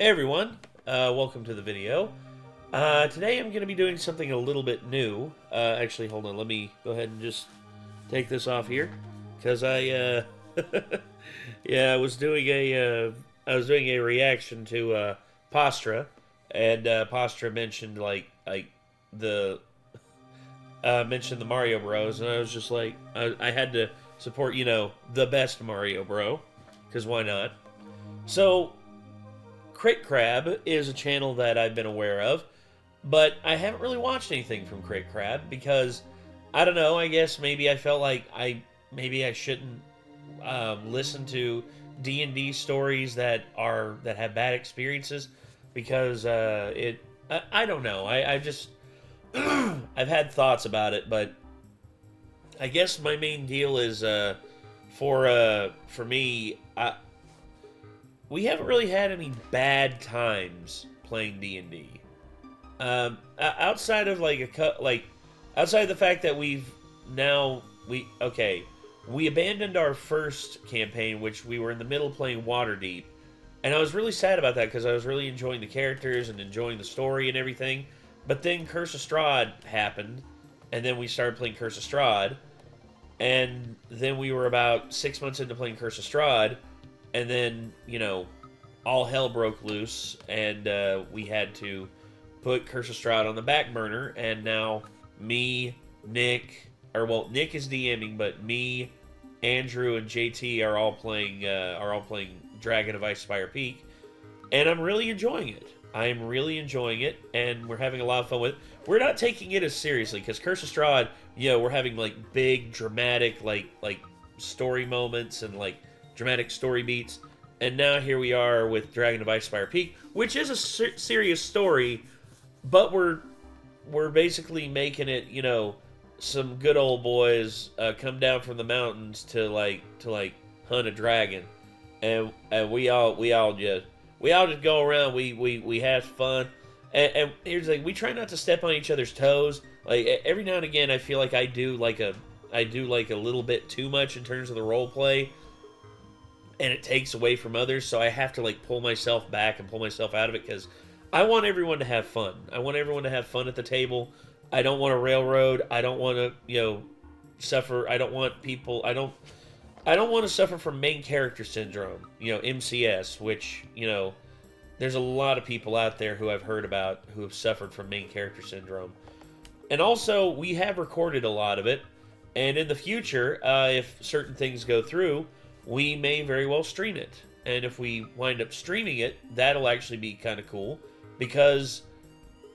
Hey everyone, welcome to the video. Today I'm going to be doing something a little bit new. Actually, hold on, let me go ahead and just take this off here, because I was doing a reaction to Postra, and Postra mentioned mentioned the Mario Bros, and I was just like, I had to support, the best Mario Bro, because why not? So, Crit Crab is a channel that I've been aware of, but I haven't really watched anything from Crit Crab because, I don't know, I guess maybe I felt like I shouldn't listen to D&D stories that have bad experiences because I don't know. I just I've had thoughts about it, but I guess my main deal is for me, we haven't really had any bad times playing D&D. Outside of outside of the fact that we abandoned our first campaign, which we were in the middle of playing Waterdeep, and I was really sad about that because I was really enjoying the characters and enjoying the story and everything. But then Curse of Strahd happened, and then we started playing Curse of Strahd, and then we were about 6 months into playing Curse of Strahd, and then, all hell broke loose, and we had to put Curse of Strahd on the back burner, and now me, Nick is DMing, but me, Andrew, and JT are all playing Dragon of Icespire Peak, and I'm really enjoying it. I'm really enjoying it, and we're having a lot of fun with it. We're not taking it as seriously, because Curse of Strahd, we're having, big, dramatic, story moments and, dramatic story beats. And now here we are with Dragon of Icespire Peak, which is a serious story, but we're basically making it, some good old boys come down from the mountains to hunt a dragon, and we all just go around. We have fun, and here's the thing: we try not to step on each other's toes. Every now and again, I feel like I do a little bit too much in terms of the role play, and it takes away from others. So I have to pull myself back and pull myself out of it because I want everyone to have fun. I want everyone to have fun at the table. I don't want to railroad. I don't want to suffer. I don't want to suffer from main character syndrome, MCS, which, there's a lot of people out there who I've heard about who have suffered from main character syndrome. And also, we have recorded a lot of it, and in the future, if certain things go through, we may very well stream it. And if we wind up streaming it, that'll actually be kind of cool, because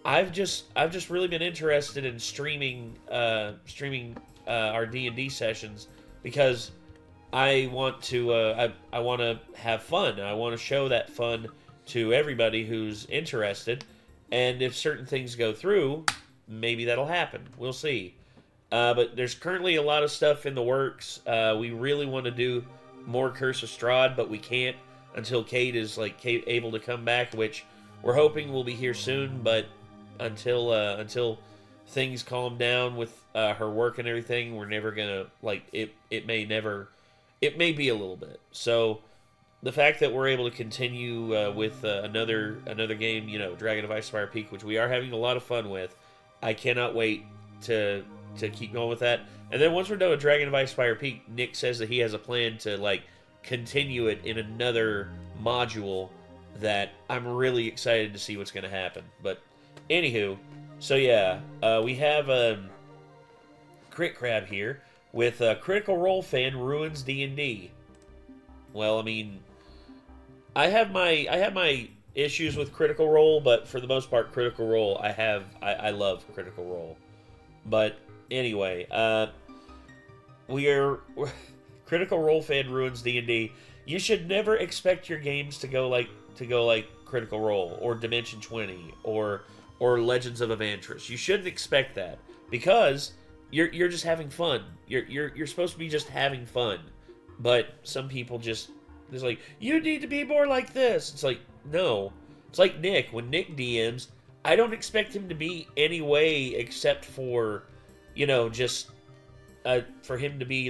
I've just really been interested in streaming our D&D sessions, because I want to I want to have fun. I want to show that fun to everybody who's interested. And if certain things go through, maybe that'll happen. We'll see. But there's currently a lot of stuff in the works. We really want to do more Curse of Strahd, but we can't until Kate is able to come back, which we're hoping will be here soon. But until things calm down with her work and everything, we're never gonna it may be a little bit. So the fact that we're able to continue with another game, Dragon of Icespire Peak, which we are having a lot of fun with, I cannot wait to keep going with that. And then once we're done with Dragon of Icespire Peak, Nick says that he has a plan to continue it in another module that I'm really excited to see what's going to happen. But anywho, so yeah, we have Crit Crab here with Critical Role fan ruins D&D. Well, I mean, I have my issues with Critical Role, but for the most part, Critical Role I love Critical Role. But anyway, we're Critical Role fan ruins D&D. You should never expect your games to go like Critical Role or Dimension 20 or Legends of Evantris. You shouldn't expect that, because you're just having fun. You're supposed to be just having fun. But some people just you need to be more like this. It's no. It's like Nick. When Nick DMs, I don't expect him to be any way except for, just for him to be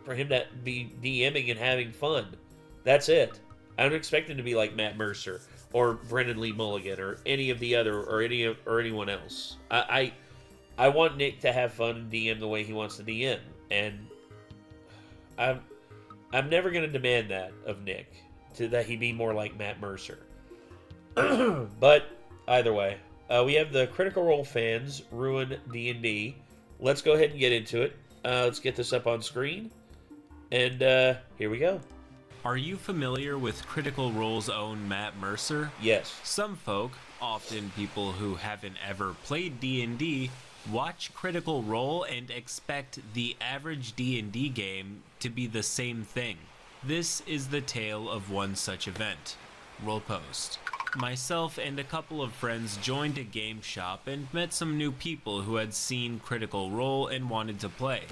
for him to be DMing and having fun. That's it. I don't expect him to be like Matt Mercer or Brendan Lee Mulligan or any of the other or anyone else. I want Nick to have fun and DM the way he wants to DM, and I'm never going to demand that of Nick, that he be more like Matt Mercer. But either way, we have the Critical Role fans ruin D&D. Let's go ahead and get into it. Let's get this up on screen, and here we go. Are you familiar with Critical Role's own Matt Mercer? Yes. Some folk, often people who haven't ever played D&D, watch Critical Role and expect the average D&D game to be the same thing. This is the tale of one such event. Roll post. Myself and a couple of friends joined a game shop and met some new people who had seen Critical Role and wanted to play.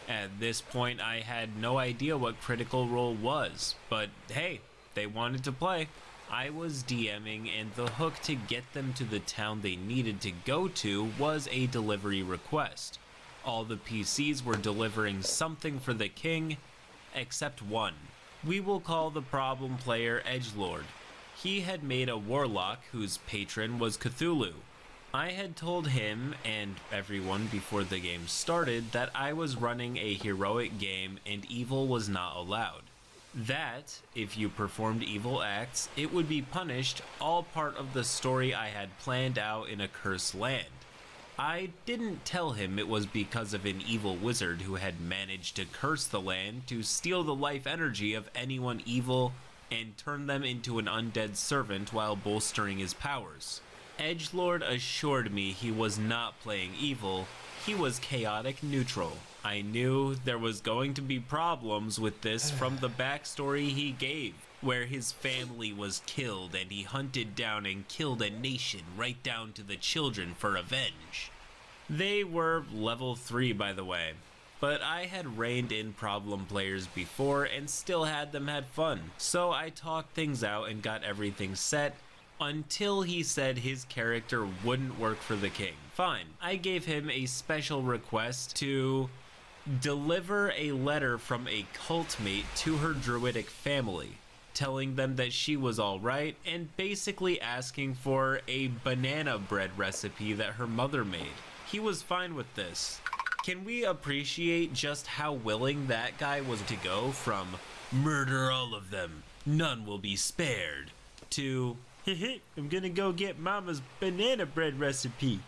At this point, I had no idea what Critical Role was, but hey, they wanted to play. I was DMing, and the hook to get them to the town they needed to go to was a delivery request. All the PCs were delivering something for the king, except one. We will call the problem player Edgelord. He had made a warlock whose patron was Cthulhu. I had told him and everyone before the game started that I was running a heroic game and evil was not allowed. That, if you performed evil acts, it would be punished, all part of the story I had planned out in a cursed land. I didn't tell him it was because of an evil wizard who had managed to curse the land to steal the life energy of anyone evil and turn them into an undead servant while bolstering his powers. Edgelord assured me he was not playing evil, he was chaotic neutral. I knew there was going to be problems with this from the backstory he gave, where his family was killed and he hunted down and killed a nation right down to the children for revenge. They were level 3, by the way, but I had reined in problem players before and still had them had fun, so I talked things out and got everything set, until he said his character wouldn't work for the king. Fine, I gave him a special request to deliver a letter from a cult mate to her druidic family, telling them that she was alright and basically asking for a banana bread recipe that her mother made. He was fine with this. Can we appreciate just how willing that guy was to go from murder all of them, none will be spared, to I'm gonna go get mama's banana bread recipe.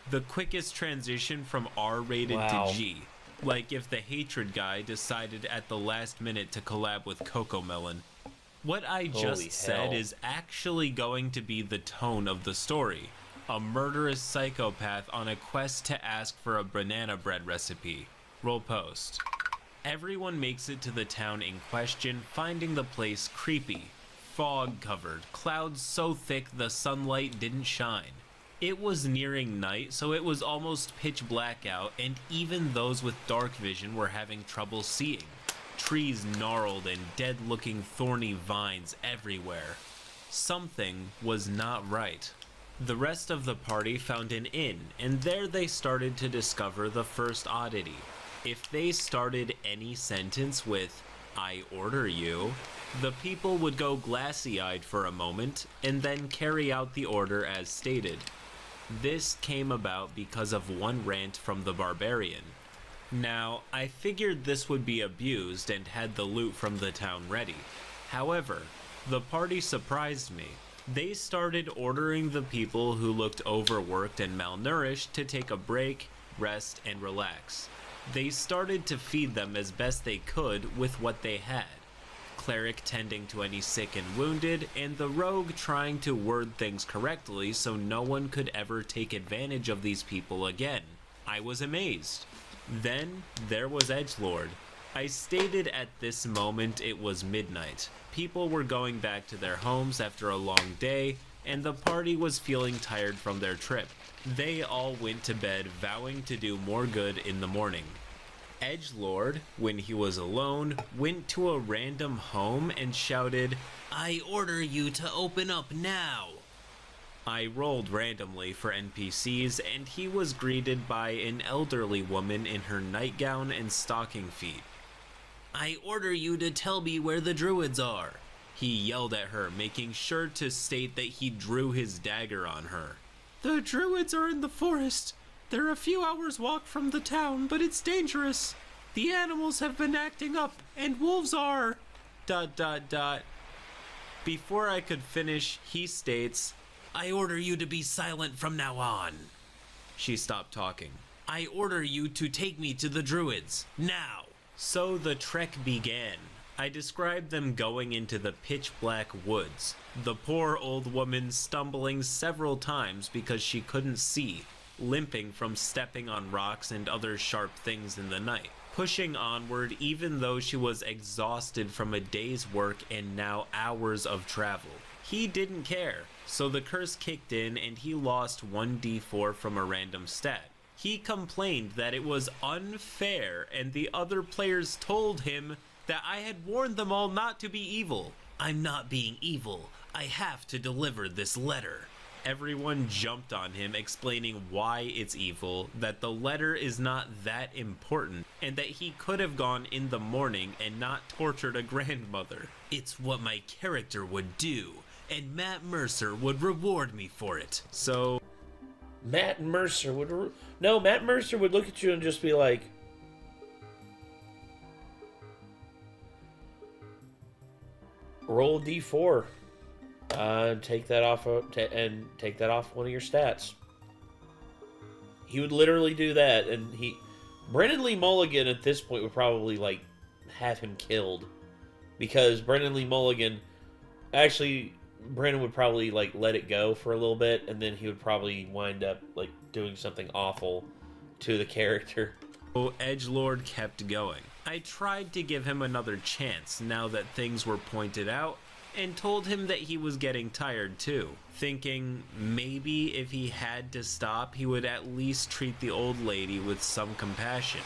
The quickest transition from R-rated to G. Like if the hatred guy decided at the last minute to collab with Cocomelon. What I just said is actually going to be the tone of the story. A murderous psychopath on a quest to ask for a banana bread recipe. Roll post. Everyone makes it to the town in question, finding the place creepy. Fog covered, clouds so thick the sunlight didn't shine. It was nearing night, so it was almost pitch black out, and even those with dark vision were having trouble seeing. Trees gnarled and dead-looking thorny vines everywhere. Something was not right. The rest of the party found an inn, and there they started to discover the first oddity. If they started any sentence with, "I order you," the people would go glassy-eyed for a moment, and then carry out the order as stated. This came about because of one rant from the barbarian. Now, I figured this would be abused and had the loot from the town ready. However, the party surprised me. They started ordering the people who looked overworked and malnourished to take a break, rest, and relax. They started to feed them as best they could with what they had. Cleric tending to any sick and wounded, and the rogue trying to word things correctly so no one could ever take advantage of these people again. I was amazed. Then there was Edgelord. I stated at this moment it was midnight. People were going back to their homes after a long day, and the party was feeling tired from their trip. They all went to bed vowing to do more good in the morning. Edgelord, when he was alone, went to a random home and shouted, "I order you to open up now!" I rolled randomly for NPCs, and he was greeted by an elderly woman in her nightgown and stocking feet. "I order you to tell me where the druids are." He yelled at her, making sure to state that he drew his dagger on her. "The druids are in the forest. They're a few hours' walk from the town, but it's dangerous. The animals have been acting up, and wolves are... ... Before I could finish, he states, "I order you to be silent from now on." She stopped talking. "I order you to take me to the druids, now." So the trek began. I described them going into the pitch-black woods, the poor old woman stumbling several times because she couldn't see, limping from stepping on rocks and other sharp things in the night, pushing onward even though she was exhausted from a day's work and now hours of travel. He didn't care, so the curse kicked in and he lost 1d4 from a random stat. He complained that it was unfair and the other players told him that I had warned them all not to be evil. "I'm not being evil. I have to deliver this letter." Everyone jumped on him, explaining why it's evil, that the letter is not that important, and that he could have gone in the morning and not tortured a grandmother. "It's what my character would do, and Matt Mercer would reward me for it." So Matt Mercer would... No, Matt Mercer would look at you and just be like... Roll D4. Take that off take that off one of your stats. He would literally do that, and Brendan Lee Mulligan at this point would probably like have him killed, because Brendan Lee Mulligan, actually, Brendan would probably like let it go for a little bit, and then he would probably wind up like doing something awful to the character. So Edgelord kept going. I tried to give him another chance now that things were pointed out, and told him that he was getting tired too, thinking maybe if he had to stop, he would at least treat the old lady with some compassion.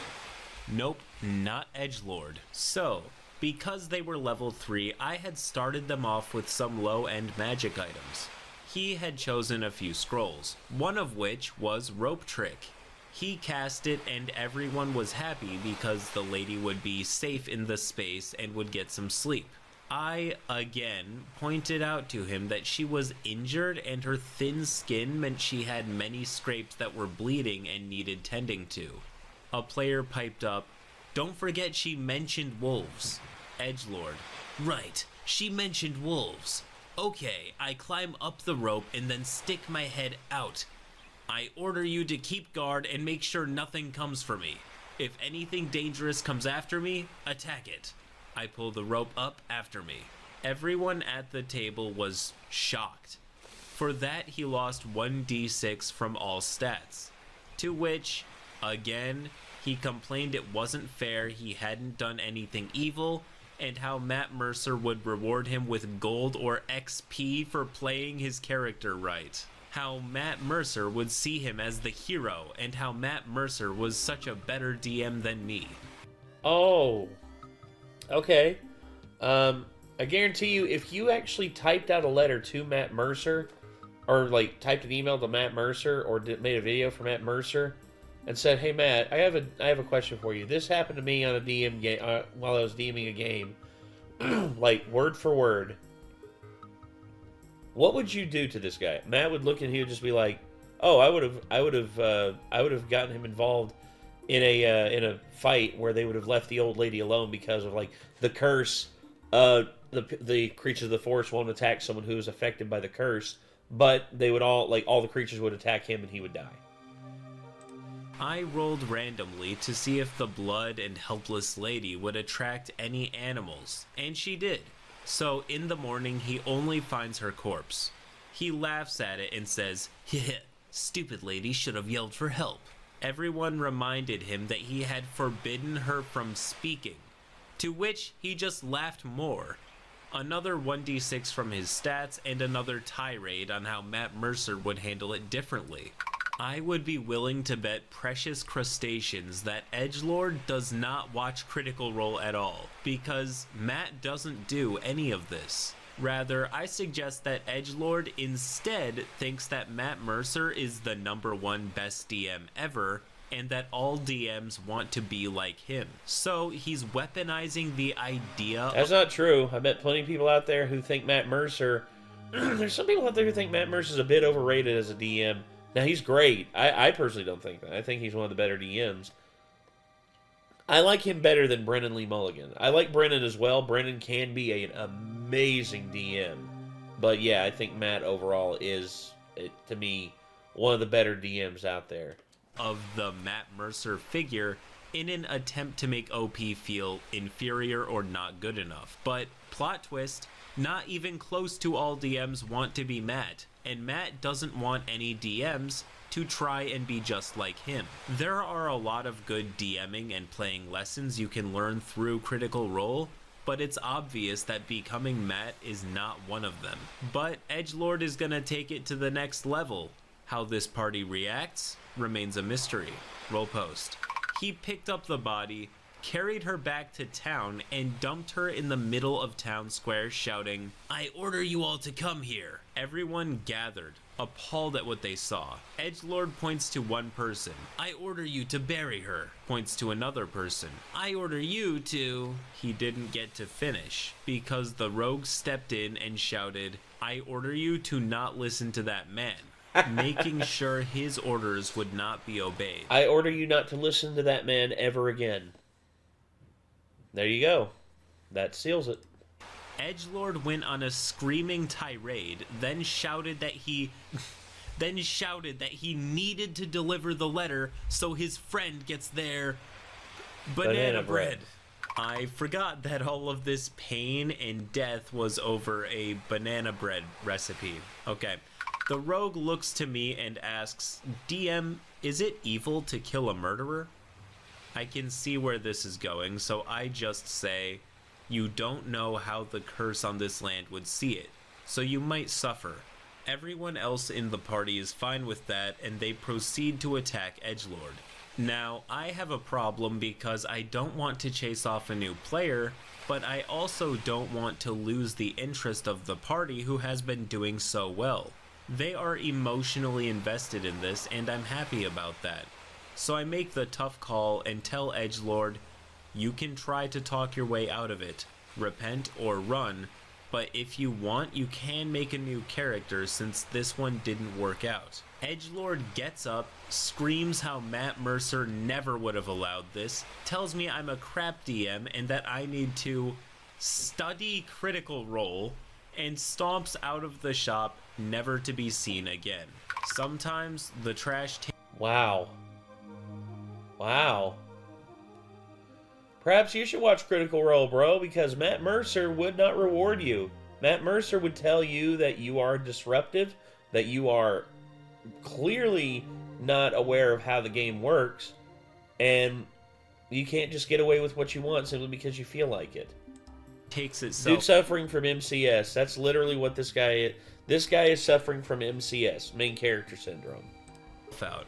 Nope, not Edgelord. So, because they were level 3, I had started them off with some low-end magic items. He had chosen a few scrolls, one of which was Rope Trick. He cast it and everyone was happy because the lady would be safe in the space and would get some sleep. I, again, pointed out to him that she was injured and her thin skin meant she had many scrapes that were bleeding and needed tending to. A player piped up, "Don't forget she mentioned wolves." Edgelord, "Right, she mentioned wolves. Okay, I climb up the rope and then stick my head out. I order you to keep guard and make sure nothing comes for me. If anything dangerous comes after me, attack it." I pull the rope up after me. Everyone at the table was shocked. For that, he lost 1d6 from all stats. To which, again, he complained it wasn't fair, he hadn't done anything evil, and how Matt Mercer would reward him with gold or XP for playing his character right. How Matt Mercer would see him as the hero, and how Matt Mercer was such a better DM than me. Oh, okay. I guarantee you, if you actually typed out a letter to Matt Mercer, or like typed an email to Matt Mercer, or made a video for Matt Mercer, and said, "Hey Matt, I have a question for you. This happened to me on a DM game while I was DMing a game, like word for word. What would you do to this guy?" Matt would look and he would just be like, "Oh, I would have gotten him involved in a fight where they would have left the old lady alone because of like the curse. The creatures of the forest won't attack someone who is affected by the curse, but they would all the creatures would attack him and he would die." I rolled randomly to see if the blood and helpless lady would attract any animals, and she did. So in the morning, he only finds her corpse. He laughs at it and says, "Heh, stupid lady should have yelled for help." Everyone reminded him that he had forbidden her from speaking, to which he just laughed more. Another 1d6 from his stats and another tirade on how Matt Mercer would handle it differently. I would be willing to bet precious crustaceans that Edgelord does not watch Critical Role at all, because Matt doesn't do any of this. Rather, I suggest that Edgelord instead thinks that Matt Mercer is the #1 best DM ever, and that all DMs want to be like him. So he's weaponizing the idea. That's not true. I bet plenty of people out there who think Matt Mercer... There's some people out there who think Matt Mercer's a bit overrated as a DM. Now, he's great. I personally don't think that. I think he's one of the better DMs. I like him better than Brendan Lee Mulligan. I like Brendan as well. Brendan can be an amazing DM. But yeah, I think Matt overall is, to me, one of the better DMs out there. Of the Matt Mercer figure in an attempt to make OP feel inferior or not good enough. But plot twist, not even close to all DMs want to be Matt, and Matt doesn't want any DMs to try and be just like him. There are a lot of good DMing and playing lessons you can learn through Critical Role, but it's obvious that becoming Matt is not one of them. But Edgelord is gonna take it to the next level. How this party reacts remains a mystery. Roll post. He picked up the body, carried her back to town, and dumped her in the middle of town square, shouting, "I order you all to come here." Everyone gathered, appalled at what they saw. Edgelord points to one person. "I order you to bury her." Points to another person. "I order you to..." He didn't get to finish, because the rogue stepped in and shouted, "I order you to not listen to that man." Making sure his orders would not be obeyed. I order you not to listen to that man ever again. There you go. That seals it. Edgelord went on a screaming tirade, then shouted that he needed to deliver the letter so his friend gets their banana bread. I forgot that all of this pain and death was over a banana bread recipe. Okay. The rogue looks to me and asks, "DM, is it evil to kill a murderer?" I can see where this is going, so I just say, "You don't know how the curse on this land would see it, so you might suffer." Everyone else in the party is fine with that, and they proceed to attack Edgelord. Now, I have a problem because I don't want to chase off a new player, but I also don't want to lose the interest of the party who has been doing so well. They are emotionally invested in this, and I'm happy about that. So I make the tough call and tell Edgelord, "You can try to talk your way out of it, repent or run, but if you want, you can make a new character since this one didn't work out." Edgelord gets up, screams how Matt Mercer never would have allowed this, tells me I'm a crap DM and that I need to study Critical Role, and stomps out of the shop, never to be seen again. Sometimes the trash... Wow. Perhaps you should watch Critical Role, bro, because Matt Mercer would not reward you. Matt Mercer would tell you that you are disruptive, that you are clearly not aware of how the game works, and you can't just get away with what you want simply because you feel like it. Takes itself. Dude suffering from MCS. That's literally what this guy is. This guy is suffering from MCS, main character syndrome. Out.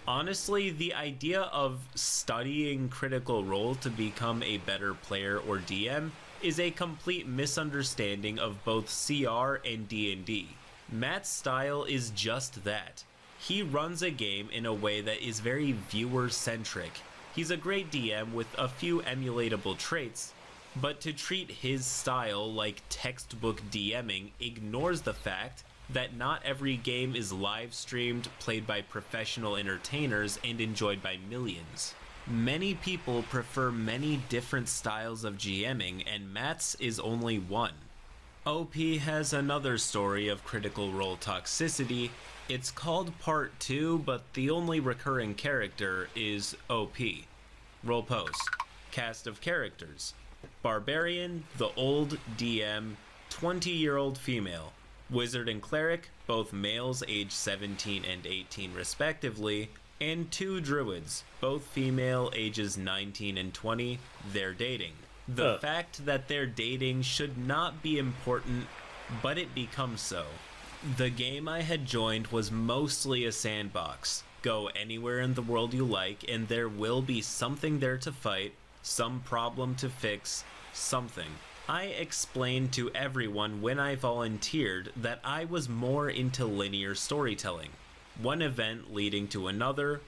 Honestly, the idea of studying Critical Role to become a better player or DM is a complete misunderstanding of both CR and D&D. Matt's style is just that. He runs a game in a way that is very viewer-centric. He's a great DM with a few emulatable traits, but to treat his style like textbook DMing ignores the fact that not every game is live streamed, played by professional entertainers, and enjoyed by millions. Many people prefer many different styles of GMing, and Matt's is only one. OP has another story of Critical Role toxicity. It's called Part 2, but the only recurring character is OP. Roll post. Cast of characters. Barbarian, the old DM, 20-year-old female. Wizard and cleric, both males aged 17 and 18 respectively, and 2 druids, both female ages 19 and 20, they're dating. The fact that they're dating should not be important, but it becomes so. The game I had joined was mostly a sandbox. Go anywhere in the world you like, and there will be something there to fight, some problem to fix, something. I explained to everyone when I volunteered that I was more into linear storytelling. One event leading to another,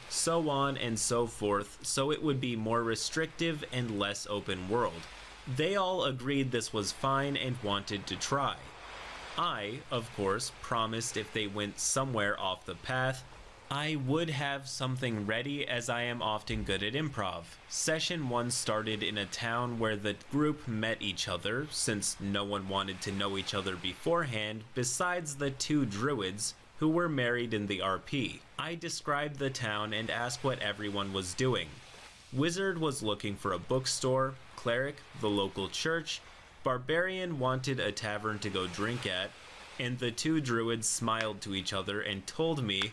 so on and so forth, so it would be more restrictive and less open world. They all agreed this was fine and wanted to try. I, of course, promised if they went somewhere off the path, I would have something ready, as I am often good at improv. Session 1 started in a town where the group met each other, since no one wanted to know each other beforehand, besides the 2 druids, who were married in the RP. I described the town and asked what everyone was doing. Wizard was looking for a bookstore, Cleric, the local church, Barbarian wanted a tavern to go drink at, and the 2 druids smiled to each other and told me,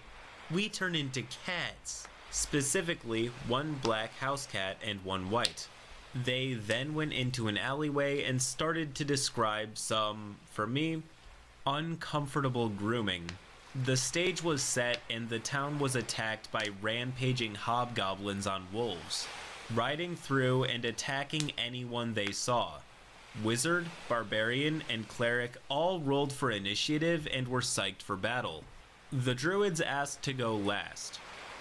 "We turn into cats." Specifically, 1 black house cat and 1 white. They then went into an alleyway and started to describe some, for me, uncomfortable grooming. The stage was set and the town was attacked by rampaging hobgoblins on wolves, riding through and attacking anyone they saw. Wizard, Barbarian, and Cleric all rolled for initiative and were psyched for battle. The druids asked to go last.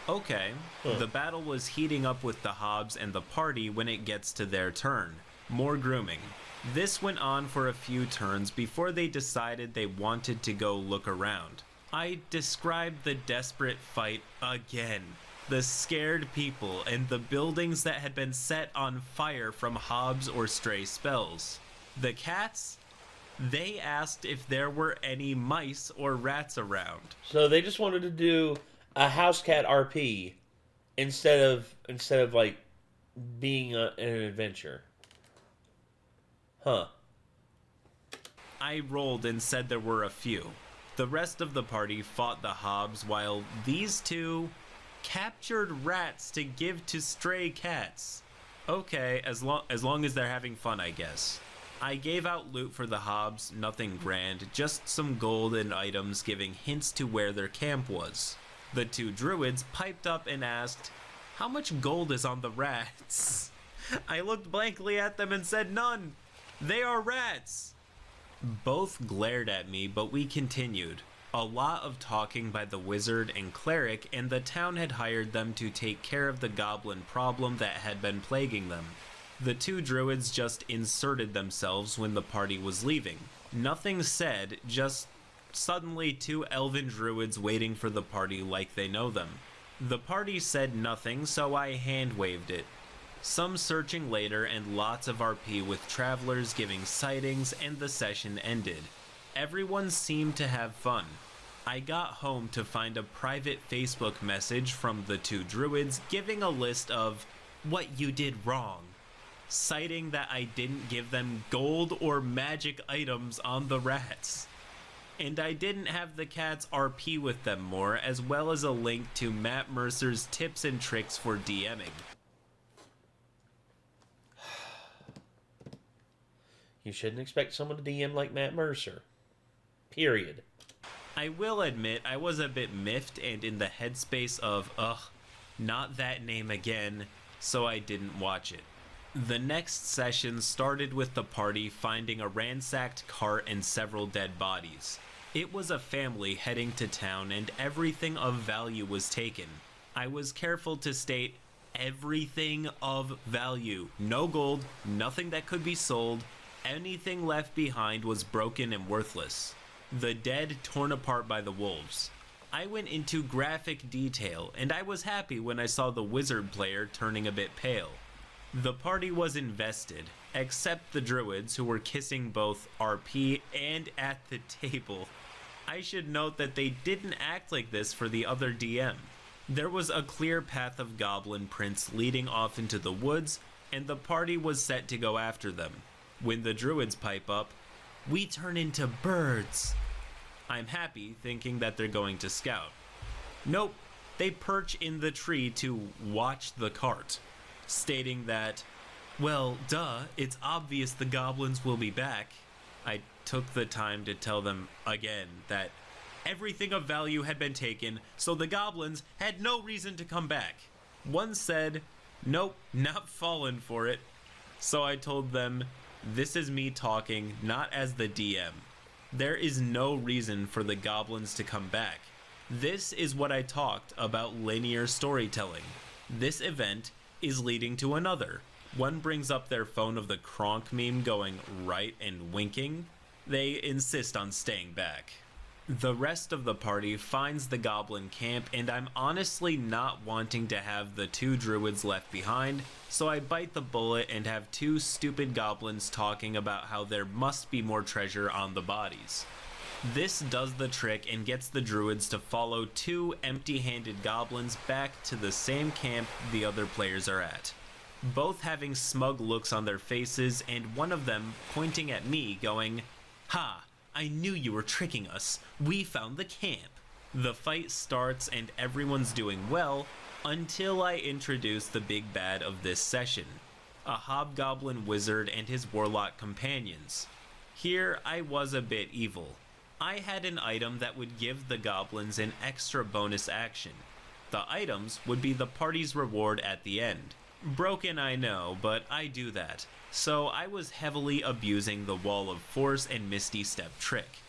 Okay, the battle was heating up with the hobs and the party when it gets to their turn. More grooming. This went on for a few turns before they decided they wanted to go look around. I described the desperate fight again. The scared people and the buildings that had been set on fire from hobs or stray spells. The cats? They asked if there were any mice or rats around. So they just wanted to do a house cat RP instead of like being an adventure. Huh. I rolled and said there were a few. The rest of the party fought the hobs while these 2 captured rats to give to stray cats. Okay, as long as they're having fun, I guess. I gave out loot for the hobs, nothing grand, just some gold and items giving hints to where their camp was. The 2 druids piped up and asked, "How much gold is on the rats?" I looked blankly at them and said, "None! They are rats!" Both glared at me, but we continued. A lot of talking by the wizard and cleric, and the town had hired them to take care of the goblin problem that had been plaguing them. The 2 druids just inserted themselves when the party was leaving. Nothing said, just suddenly 2 elven druids waiting for the party like they know them. The party said nothing, so I hand-waved it. Some searching later and lots of RP with travelers giving sightings, and the session ended. Everyone seemed to have fun. I got home to find a private Facebook message from the 2 druids giving a list of what you did wrong, citing that I didn't give them gold or magic items on the rats. And I didn't have the cats RP with them more, as well as a link to Matt Mercer's tips and tricks for DMing. You shouldn't expect someone to DM like Matt Mercer. Period. I will admit I was a bit miffed and in the headspace of, not that name again, so I didn't watch it. The next session started with the party finding a ransacked cart and several dead bodies. It was a family heading to town and everything of value was taken. I was careful to state everything of value. No gold, nothing that could be sold. Anything left behind was broken and worthless. The dead torn apart by the wolves. I went into graphic detail, and I was happy when I saw the wizard player turning a bit pale. The party was invested, except the druids who were kissing both RP and at the table. I should note that they didn't act like this for the other DM. There was a clear path of goblin prints leading off into the woods, and the party was set to go after them. When the druids pipe up, "We turn into birds." I'm happy, thinking that they're going to scout. Nope, they perch in the tree to watch the cart, stating that, "Well, duh, it's obvious the goblins will be back." I took the time to tell them again that everything of value had been taken, so the goblins had no reason to come back. One said, "Nope, not falling for it." So I told them, this is me talking, not as the DM. There is no reason for the goblins to come back. This is what I talked about linear storytelling. This event is leading to another. One brings up their phone of the Kronk meme going right and winking. They insist on staying back. The rest of the party finds the goblin camp, and I'm honestly not wanting to have the 2 druids left behind, so I bite the bullet and have 2 stupid goblins talking about how there must be more treasure on the bodies. This does the trick and gets the druids to follow 2 empty-handed goblins back to the same camp the other players are at, both having smug looks on their faces, and one of them pointing at me going, "Ha! I knew you were tricking us. We found the camp." The fight starts and everyone's doing well until I introduce the big bad of this session, a hobgoblin wizard and his warlock companions. Here I was a bit evil. I had an item that would give the goblins an extra bonus action. The items would be the party's reward at the end. Broken, I know, but I do that. So I was heavily abusing the Wall of Force and Misty Step trick.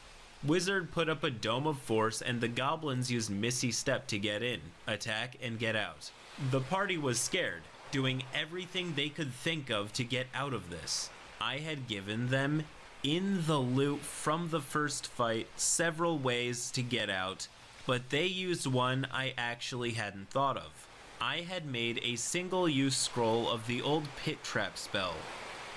Wizard put up a Dome of Force and the goblins used Misty Step to get in, attack, and get out. The party was scared, doing everything they could think of to get out of this. I had given them, in the loot from the first fight, several ways to get out, but they used one I actually hadn't thought of. I had made a single-use scroll of the old Pit Trap spell.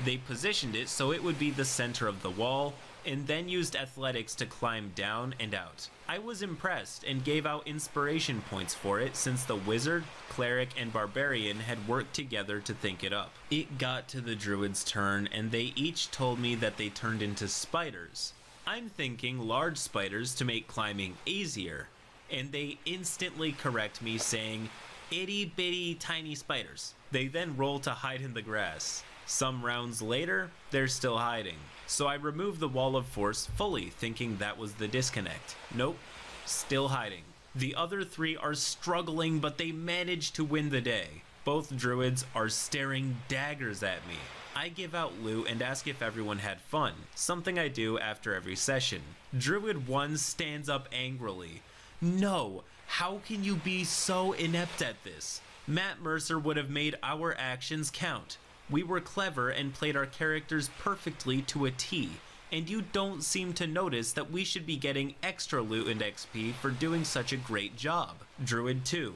They positioned it so it would be the center of the wall, and then used athletics to climb down and out. I was impressed and gave out inspiration points for it since the wizard, cleric, and barbarian had worked together to think it up. It got to the druid's turn, and they each told me that they turned into spiders. I'm thinking large spiders to make climbing easier, and they instantly correct me saying, "Itty bitty tiny spiders." They then roll to hide in the grass. Some rounds later, they're still hiding. So I removed the Wall of Force fully, thinking that was the disconnect. Nope, still hiding. The other 3 are struggling, but they manage to win the day. Both druids are staring daggers at me. I give out loot and ask if everyone had fun, something I do after every session. Druid 1 stands up angrily. "No, how can you be so inept at this? Matt Mercer would have made our actions count. We were clever and played our characters perfectly to a T, and you don't seem to notice that we should be getting extra loot and XP for doing such a great job." Druid 2.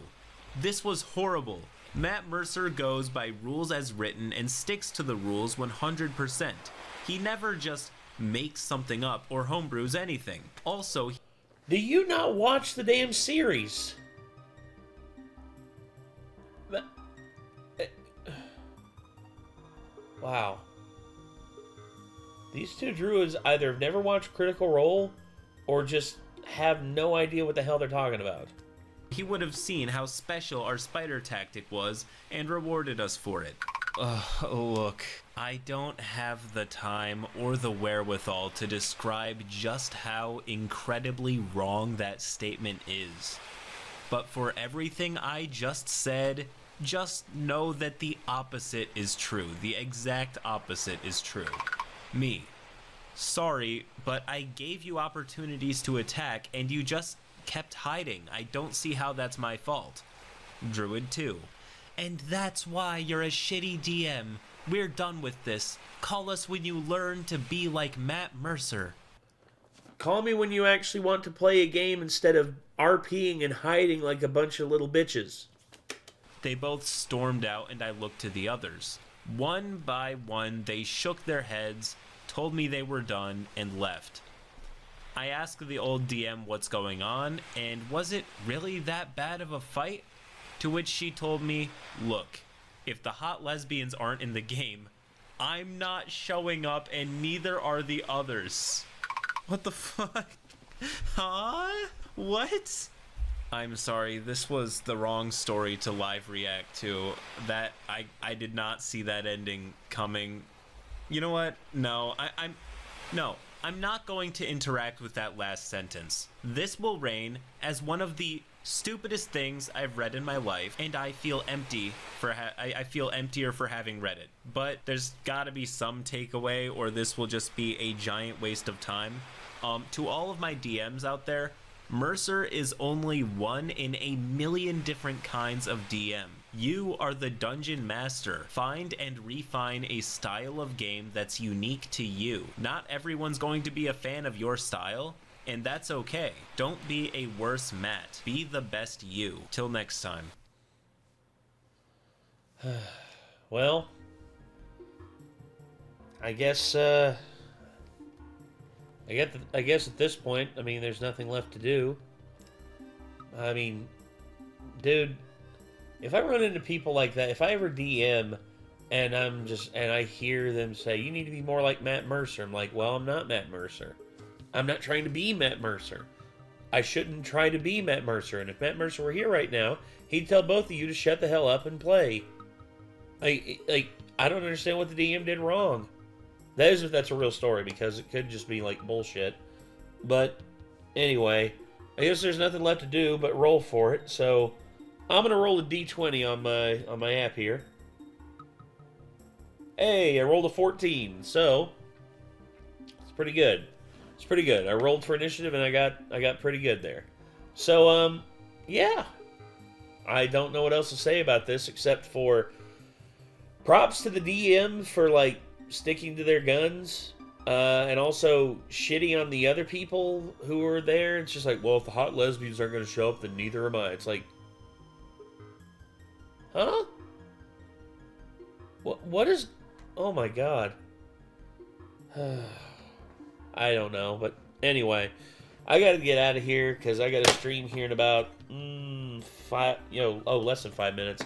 "This was horrible. Matt Mercer goes by rules as written and sticks to the rules 100%. He never just makes something up or homebrews anything. Also, Do you not watch the damn series? Wow. These 2 druids either have never watched Critical Role or just have no idea what the hell they're talking about. he would have seen how special our spider tactic was and rewarded us for it. Look, I don't have the time or the wherewithal to describe just how incredibly wrong that statement is. But for everything I just said, just know that the opposite is true. The exact opposite is true. Me. Sorry, but I gave you opportunities to attack and you just kept hiding. I don't see how that's my fault. Druid 2. And that's why you're a shitty DM. We're done with this. Call us when you learn to be like Matt Mercer. Call me when you actually want to play a game instead of RPing and hiding like a bunch of little bitches. They both stormed out and I looked to the others. One by one, they shook their heads, told me they were done, and left. I asked the old DM what's going on, and was it really that bad of a fight? To which she told me, look, if the hot lesbians aren't in the game, I'm not showing up and neither are the others. What the fuck? Huh? What? I'm sorry, this was the wrong story to live react to. That, I did not see that ending coming. You know what? No, I'm not going to interact with that last sentence. This will reign as one of the stupidest things I've read in my life, and I feel empty for I feel emptier for having read it. But there's got to be some takeaway, or this will just be a giant waste of time. To all of my DMs out there, Mercer is only one in a million different kinds of DM. You are the dungeon master. Find and refine a style of game that's unique to you. Not everyone's going to be a fan of your style, and that's okay. Don't be a worse Matt. Be the best you. Till next time. Well, I guess at this point, I mean, there's nothing left to do. I mean, dude, if I run into people like that, if I ever DM and I hear them say, you need to be more like Matt Mercer, I'm like, well, I'm not Matt Mercer. I'm not trying to be Matt Mercer. I shouldn't try to be Matt Mercer. And if Matt Mercer were here right now, he'd tell both of you to shut the hell up and play. I don't understand what the DM did wrong. That is if that's a real story, because it could just be like bullshit. But anyway, I guess there's nothing left to do but roll for it. So I'm gonna roll a d20 on my app here. Hey, I rolled a 14, so it's pretty good. It's pretty good. I rolled for initiative and I got pretty good there. So yeah, I don't know what else to say about this except for props to the DM for like sticking to their guns, and also shitty on the other people who were there. It's just like, well, if the hot lesbians aren't going to show up, then neither am I. It's like, huh? What is... Oh my god. I don't know, but anyway, I got to get out of here because I got to stream here in about less than 5 minutes.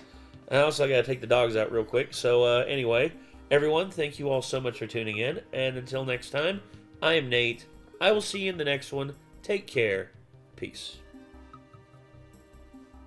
And also I got to take the dogs out real quick. So anyway, everyone, thank you all so much for tuning in. And until next time, I am Nate. I will see you in the next one. Take care. Peace.